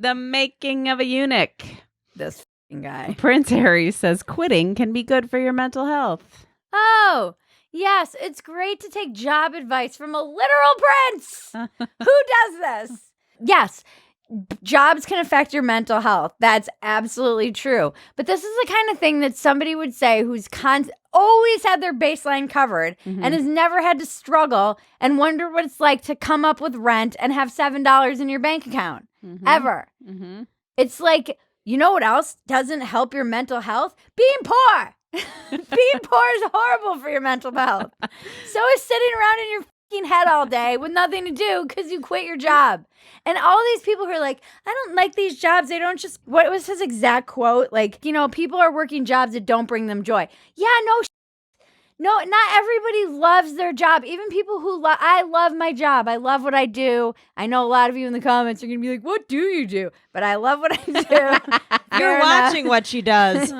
The making of a eunuch. This guy. Prince Harry says quitting can be good for your mental health. Oh, yes. It's great to take job advice from a literal prince. Who does this? Yes. Jobs can affect your mental health. That's absolutely true. But this is the kind of thing that somebody would say who's always had their baseline covered and has never had to struggle and wonder what it's like to come up with rent and have $7 in your bank account. Ever. It's like, you know what else doesn't help your mental health? Being poor. Being poor is horrible for your mental health. So is sitting around in your fucking head all day with nothing to do because you quit your job. And all these people who are like, I don't like these jobs. They don't just, what was his exact quote? Like, you know, people are working jobs that don't bring them joy. Yeah, no, not everybody loves their job. Even people who I love my job. I love what I do. I know a lot of you in the comments are going to be like, what do you do? But I love what I do. You're watching what she does.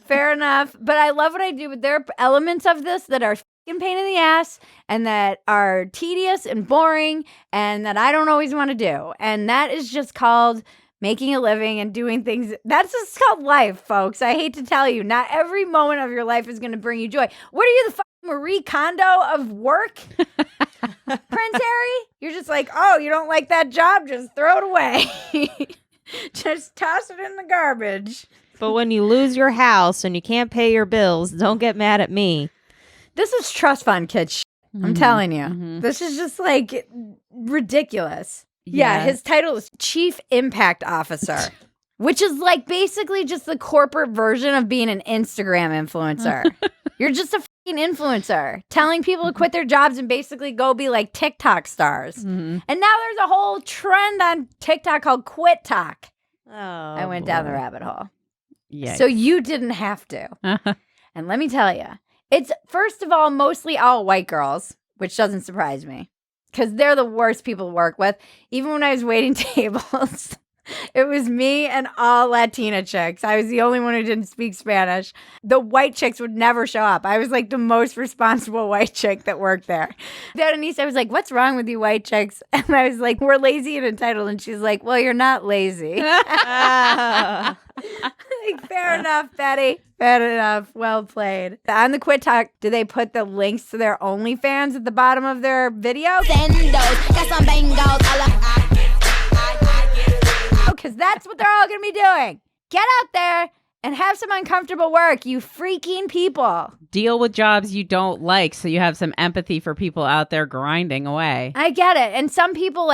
Fair enough. But I love what I do. But there are elements of this that are fucking pain in the ass and that are tedious and boring and that I don't always want to do. And that is just called making a living and doing things. That's just called life, folks. I hate to tell you, not every moment of your life is going to bring you joy. What are you, the fucking Marie Kondo of work? Prince Harry? You're just like, oh, you don't like that job? Just throw it away. Just toss it in the garbage. But when you lose your house and you can't pay your bills, don't get mad at me. This is trust fund kid shit. I'm telling you. This is just like ridiculous. Yeah, his title is Chief Impact Officer, which is like basically just the corporate version of being an Instagram influencer. You're just a fucking influencer telling people to quit their jobs and basically go be like TikTok stars. And now there's a whole trend on TikTok called Quit Talk. Oh, I went down the rabbit hole. Yeah. So you didn't have to. And let me tell you, it's first of all mostly all white girls, which doesn't surprise me. Because they're the worst people to work with. Even when I was waiting tables, it was me and all Latina chicks. I was the only one who didn't speak Spanish. The white chicks would never show up. I was like the most responsible white chick that worked there. Denise, I was like, what's wrong with you white chicks? And I was like, we're lazy and entitled. And she's like, well, you're not lazy. Like, fair enough, Betty. Fair enough. Well played. On the Quit Talk, do they put the links to their OnlyFans at the bottom of their video? Because that's what they're all going to be doing. Get out there and have some uncomfortable work, you freaking people. Deal with jobs you don't like so you have some empathy for people out there grinding away. I get it. And some people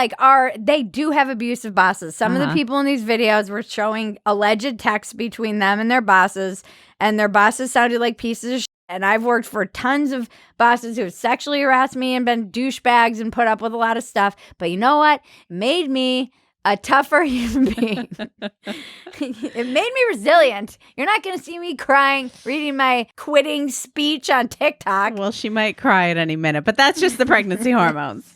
they do have abusive bosses. Some of the people in these videos were showing alleged texts between them and their bosses sounded like pieces of shit. And I've worked for tons of bosses who have sexually harassed me and been douchebags and put up with a lot of stuff. But you know what? It made me a tougher human being. It made me resilient. You're not going to see me crying, reading my quitting speech on TikTok. Well, she might cry at any minute, but that's just the pregnancy hormones.